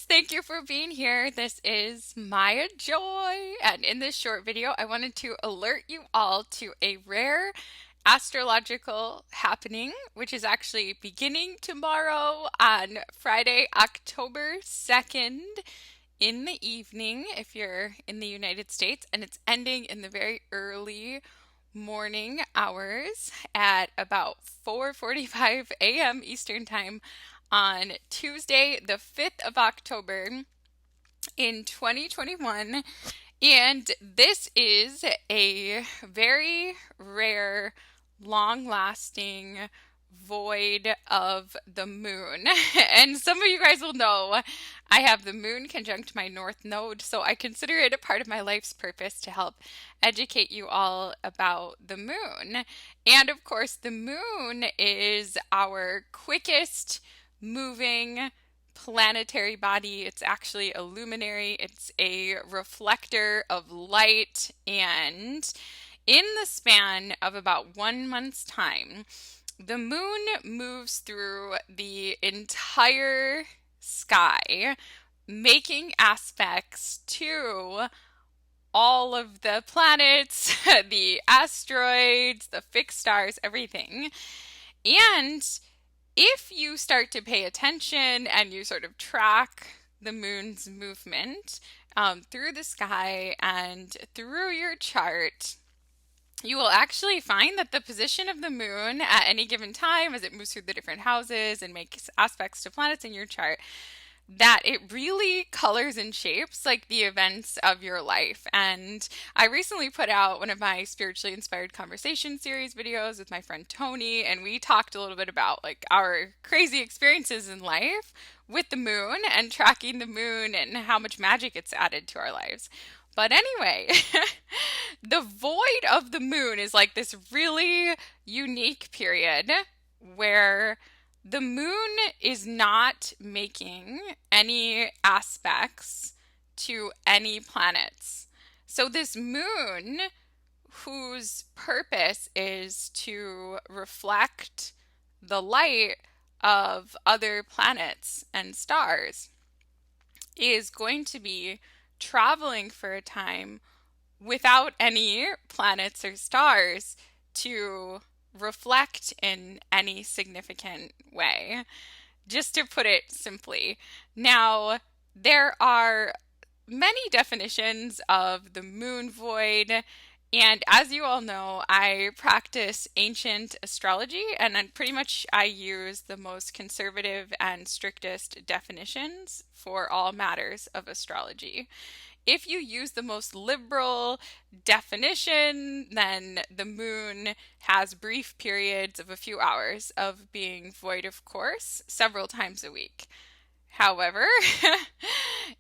Thank you for being here. This is Maya Joy, and in this short video, I wanted to alert you all to a rare astrological happening, which is actually beginning tomorrow on Friday, October 2nd in the evening if you're in the United States, and it's ending in the very early morning hours at about 4:45 a.m. Eastern Time on Tuesday, the 5th of October in 2021. And this is a very rare, long lasting void of the moon. And some of you guys will know I have the moon conjunct my north node, so I consider it a part of my life's purpose to help educate you all about the moon. And of course, the moon is our quickest moving planetary body. It's actually a luminary, it's a reflector of light, and in the span of about 1 month's time, the moon moves through the entire sky, making aspects to all of the planets, the asteroids, the fixed stars, everything. And if you start to pay attention and you sort of track the moon's movement through the sky and through your chart, you will actually find that the position of the moon at any given time as it moves through the different houses and makes aspects to planets in your chart, that it really colors and shapes like the events of your life. And I recently put out one of my spiritually inspired conversation series videos with my friend Tony, and we talked a little bit about like our crazy experiences in life with the moon and tracking the moon and how much magic it's added to our lives. But anyway, the void of the moon is like this really unique period where the moon is not making any aspects to any planets. So, this moon, whose purpose is to reflect the light of other planets and stars, is going to be traveling for a time without any planets or stars to reflect in any significant way, just to put it simply. Now, there are many definitions of the moon void, and as you all know, I practice ancient astrology, and I use the most conservative and strictest definitions for all matters of astrology. If you use the most liberal definition, then the moon has brief periods of a few hours of being void of course several times a week. However,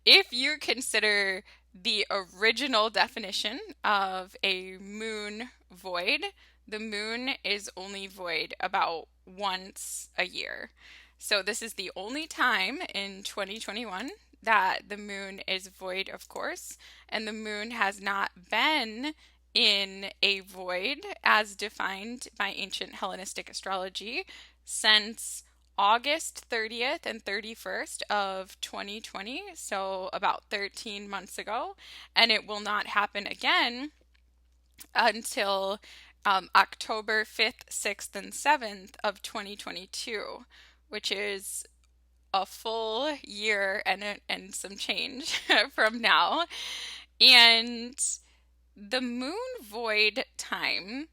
if you consider the original definition of a moon void, the moon is only void about once a year. So this is the only time in 2021 that the moon is void of course, and the moon has not been in a void as defined by ancient Hellenistic astrology since August 30th and 31st of 2020, so about 13 months ago, and it will not happen again until October 5th, 6th, and 7th of 2022, which is a full year and some change from now. And the moon void time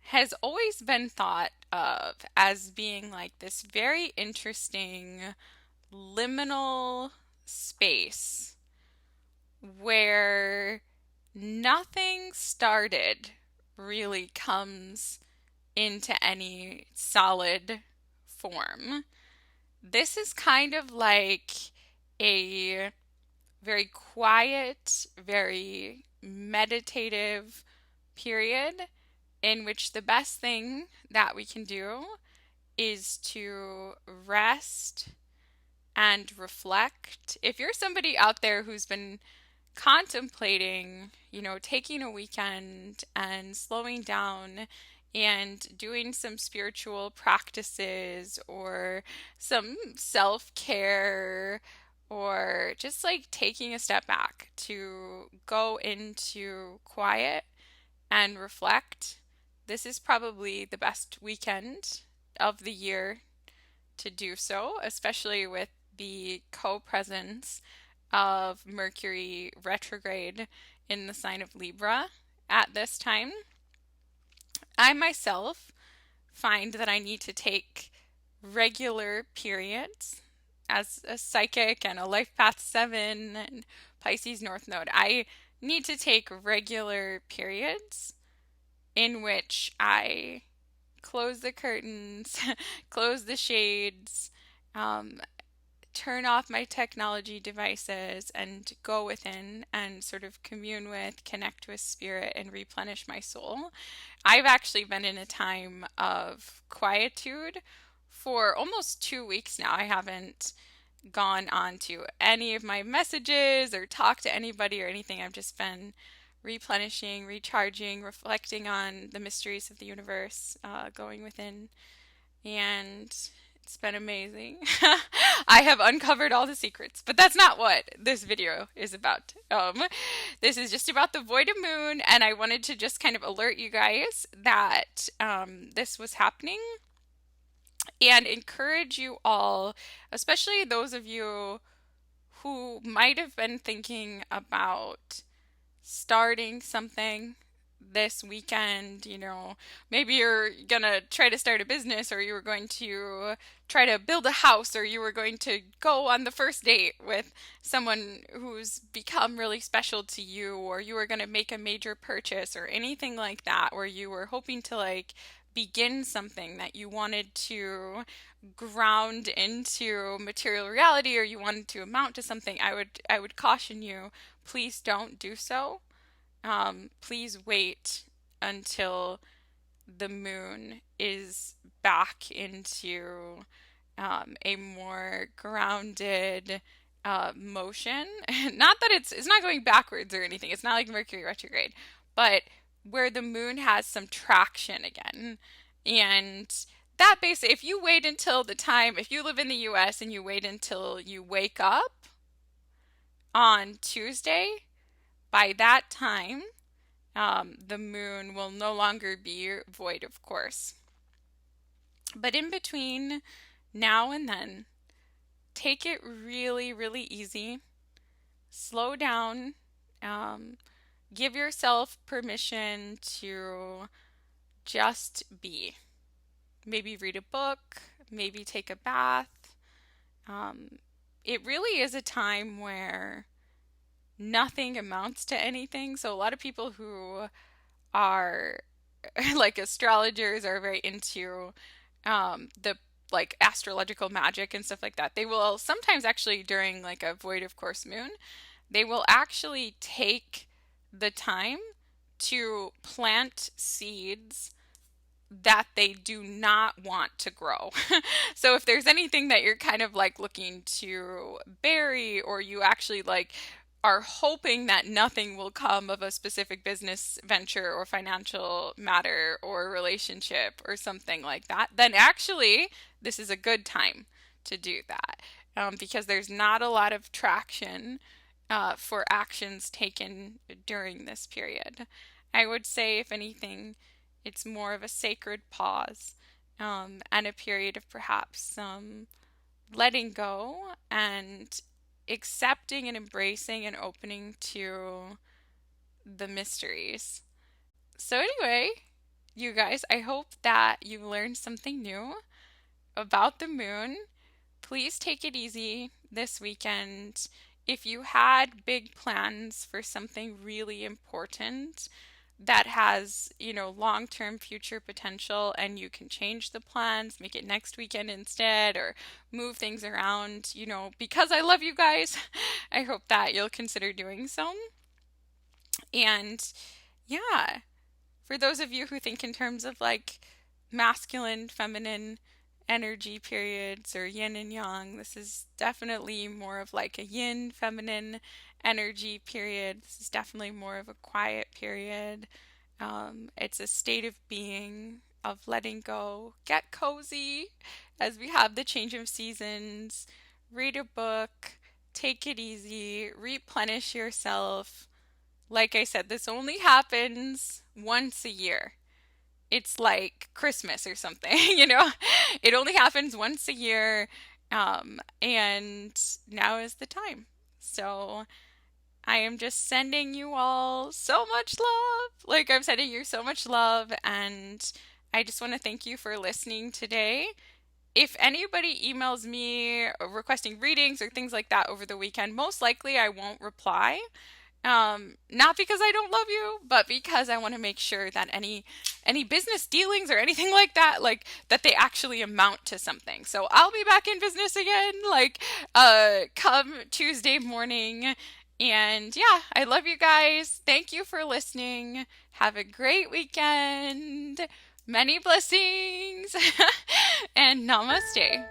has always been thought of as being like this very interesting liminal space where nothing started really comes into any solid form. This is kind of like a very quiet, very meditative period in which the best thing that we can do is to rest and reflect. If you're somebody out there who's been contemplating, taking a weekend and slowing down and doing some spiritual practices or some self care or just like taking a step back to go into quiet and reflect, this is probably the best weekend of the year to do so, especially with the co-presence of Mercury retrograde in the sign of Libra at this time. I myself find that I need to take regular periods as a psychic and a life path 7 and Pisces North Node. I need to take regular periods in which I close the curtains, close the shades, um, turn off my technology devices, and go within and sort of commune with, connect with spirit, and replenish my soul. I've actually been in a time of quietude for almost 2 weeks now. I haven't gone on to any of my messages or talked to anybody or anything. I've just been replenishing, recharging, reflecting on the mysteries of the universe, going within, and it's been amazing. I have uncovered all the secrets, but that's not what this video is about. This is just about the void of moon, and I wanted to just kind of alert you guys that this was happening and encourage you all, especially those of you who might have been thinking about starting something this weekend. Maybe you're gonna try to start a business, or you were going to try to build a house, or you were going to go on the first date with someone who's become really special to you, or you were going to make a major purchase or anything like that, where you were hoping to like begin something that you wanted to ground into material reality, or you wanted to amount to something. I would caution you, please don't do so. Please wait until the moon is back into a more grounded motion. Not that it's not going backwards or anything. It's not like Mercury retrograde, but where the moon has some traction again. And that basically, if you wait until the time, if you live in the US and you wait until you wake up on Tuesday, by that time, the moon will no longer be void, of course. But in between now and then, take it really, really easy. Slow down. Um, Give yourself permission to just be. Maybe read a book, maybe take a bath. It really is a time where nothing amounts to anything. So a lot of people who are like astrologers are very into the like astrological magic and stuff like that. They will sometimes actually during like a void of course moon, they will actually take the time to plant seeds that they do not want to grow. So if there's anything that you're kind of like looking to bury, or you actually like are hoping that nothing will come of a specific business venture or financial matter or relationship or something like that, then actually this is a good time to do that, because there's not a lot of traction for actions taken during this period. I would say, if anything, it's more of a sacred pause, and a period of perhaps some letting go and accepting and embracing and opening to the mysteries. So, anyway, you guys, I hope that you learned something new about the moon. Please take it easy this weekend. If you had big plans for something really important that has, long-term future potential, and you can change the plans, make it next weekend instead, or move things around, because I love you guys, I hope that you'll consider doing so. And yeah, for those of you who think in terms of like masculine, feminine energy periods or yin and yang, this is definitely more of like a yin, feminine energy period. This is definitely more of a quiet period. It's a state of being, of letting go. Get cozy as we have the change of seasons. Read a book. take it easy, replenish yourself. Like I said, this only happens once a year. It's like Christmas or something, you know? It only happens once a year, and now is the time. So I am just sending you all so much love. Like, I'm sending you so much love, and I just want to thank you for listening today. If anybody emails me requesting readings or things like that over the weekend, most likely I won't reply. Not because I don't love you, but because I want to make sure that any business dealings or anything like that, like that they actually amount to something. So I'll be back in business again, like come Tuesday morning. And yeah, I love you guys. Thank you for listening. Have a great weekend. Many blessings and namaste.